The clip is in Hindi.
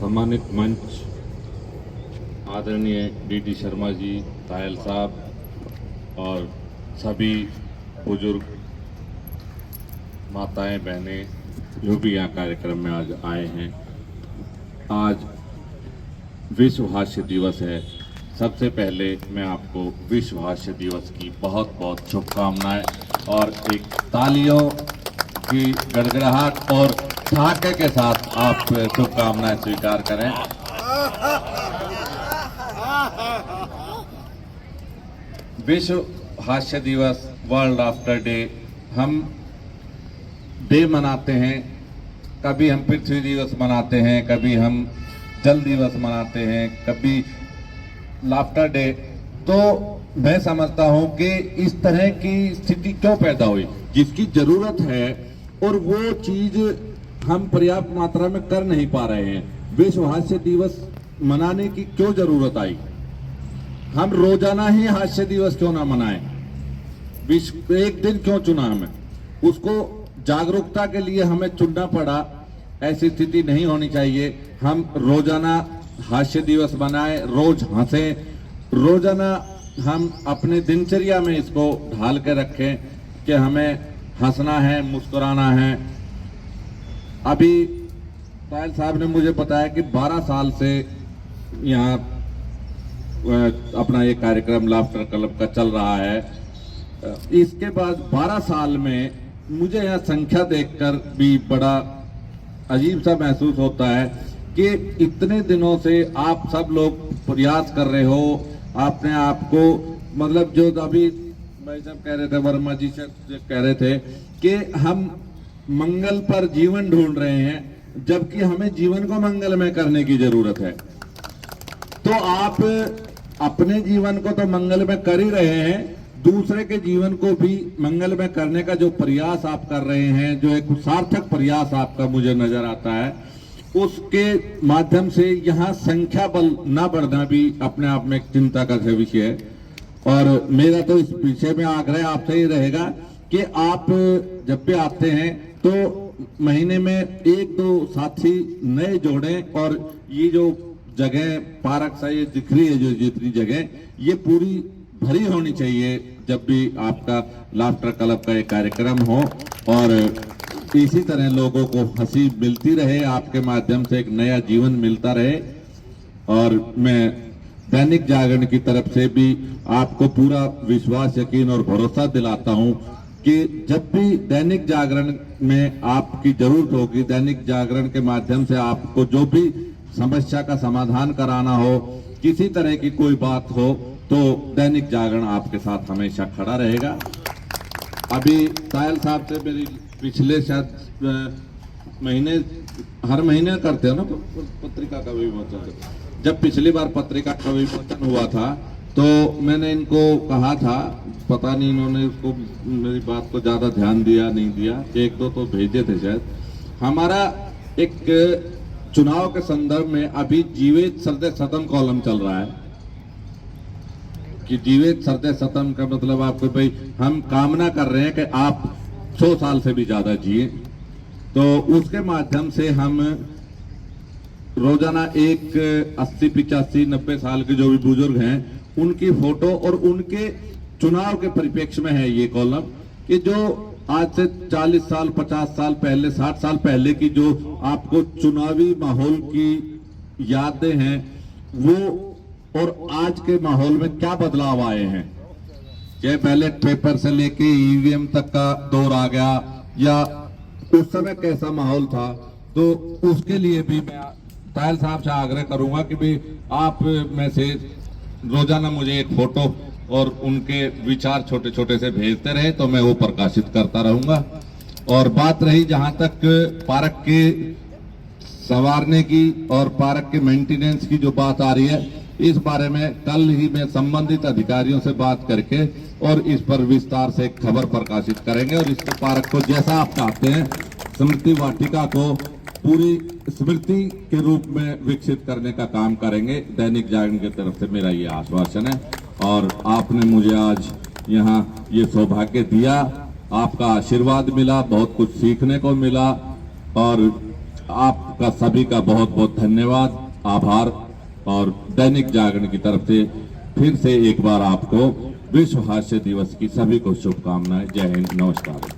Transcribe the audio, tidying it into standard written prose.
सम्मानित मंच आदरणीय डी शर्मा जी, तायल साहब और सभी बुजुर्ग माताएं बहनें जो भी यहाँ कार्यक्रम में आज आए हैं। आज विश्व हास्य दिवस है। सबसे पहले मैं आपको विश्व हास्य दिवस की बहुत बहुत शुभकामनाएं और एक तालियों की गड़गड़ाहट और ठहाके के साथ आप शुभकामनाएं स्वीकार करें। विश्व हास्य दिवस, वर्ल्ड आफ्टर डे, हम डे मनाते हैं। कभी हम पृथ्वी दिवस मनाते हैं, कभी हम जल दिवस मनाते हैं, कभी लाफ्टर डे। तो मैं समझता हूं कि इस तरह की स्थिति क्यों पैदा हुई, जिसकी जरूरत है और वो चीज हम पर्याप्त मात्रा में कर नहीं पा रहे हैं। विश्व हास्य दिवस मनाने की क्यों जरूरत आई? हम रोजाना ही हास्य दिवस क्यों ना मनाएं? विश्व एक दिन क्यों चुना हमें? उसको जागरूकता के लिए हमें चुनना पड़ा। ऐसी स्थिति नहीं होनी चाहिए। हम रोजाना हास्य दिवस मनाएं, रोज हंसें, रोजाना हम अपने दिनचर्या में इसको ढाल के रखें कि हमें हंसना है, मुस्कुराना है। अभी तायल साहब ने मुझे बताया कि 12 साल से यहाँ अपना ये कार्यक्रम लाफ्टर क्लब का चल रहा है। इसके बाद 12 साल में मुझे यहाँ संख्या देखकर भी बड़ा अजीब सा महसूस होता है कि इतने दिनों से आप सब लोग प्रयास कर रहे हो अपने आप को, मतलब जो अभी भाई साहब कह रहे थे, वर्मा जी से कह रहे थे कि हम मंगल पर जीवन ढूंढ रहे हैं, जबकि हमें जीवन को मंगलमय करने की जरूरत है। तो आप अपने जीवन को तो मंगलमय कर ही रहे हैं, दूसरे के जीवन को भी मंगलमय करने का जो प्रयास आप कर रहे हैं, जो एक सार्थक प्रयास आपका मुझे नजर आता है, उसके माध्यम से यहाँ संख्या बल ना बढ़ना भी अपने आप में एक चिंता का विषय है। और मेरा तो इस विषय में आग्रह आपसे ही रहेगा कि आप जब भी आते हैं तो महीने में 1-2 साथी नए जोड़ें और ये जो जगह पार्क सा ये दिख रही है, जो जितनी जगह, ये पूरी भरी होनी चाहिए जब भी आपका लाफ्टर क्लब का एक कार्यक्रम हो। और इसी तरह लोगों को हंसी मिलती रहे, आपके माध्यम से एक नया जीवन मिलता रहे। और मैं दैनिक जागरण की तरफ से भी आपको पूरा विश्वास, यकीन और भरोसा दिलाता हूं कि जब भी दैनिक जागरण में आपकी जरूरत होगी, दैनिक जागरण के माध्यम से आपको जो भी समस्या का समाधान कराना हो, किसी तरह की कोई बात हो, तो दैनिक जागरण आपके साथ हमेशा खड़ा रहेगा। अभी तायल साहब से मेरी पिछले शायद महीने, हर महीने करते हो ना पत्रिका का विमोचन। जब पिछली बार पत्रिका का विमोचन हुआ था तो मैंने इनको कहा था, पता नहीं इन्होंने उसको मेरी बात को ज्यादा ध्यान दिया नहीं दिया, 1-2 तो भेजे थे शायद। हमारा एक चुनाव के संदर्भ में अभी जीवित सरदे सतम कॉलम चल रहा है कि जीवित सरदे सतम का मतलब आपको, भाई हम कामना कर रहे हैं कि आप 100 साल से भी ज्यादा जिए। तो उसके माध्यम से हम रोजाना एक 80, 85, 90 साल के जो भी बुजुर्ग हैं उनकी फोटो और उनके चुनाव के परिप्रेक्ष्य में है ये कॉलम, कि जो आज से 40 साल, 50 साल पहले, 60 साल पहले की जो आपको चुनावी माहौल की यादें हैं, वो और आज के माहौल में क्या बदलाव आए हैं। चाहे पहले पेपर से लेके ईवीएम तक का दौर आ गया, या उस समय कैसा माहौल था, तो उसके लिए भी मैं तायल साहब से आग्रह करूंगा कि भाई आप में से रोजाना मुझे एक फोटो और उनके विचार छोटे छोटे से भेजते रहे तो मैं वो प्रकाशित करता रहूंगा। और बात रही जहां तक पार्क के संवारने की और पार्क के मेंटेनेंस की जो बात आ रही है, इस बारे में कल ही मैं संबंधित अधिकारियों से बात करके और इस पर विस्तार से एक खबर प्रकाशित करेंगे। और इस पार्क को जैसा आप चाहते हैं, स्मृति वाटिका को पूरी स्मृति के रूप में विकसित करने का काम करेंगे। दैनिक जागरण की तरफ से मेरा ये आश्वासन है। और आपने मुझे आज यहाँ ये सौभाग्य दिया, आपका आशीर्वाद मिला, बहुत कुछ सीखने को मिला। और आप आपका सभी का बहुत बहुत धन्यवाद, आभार। और दैनिक जागरण की तरफ से फिर से एक बार आपको विश्व हास्य दिवस की सभी को शुभकामनाएं। जय हिंद, नमस्कार।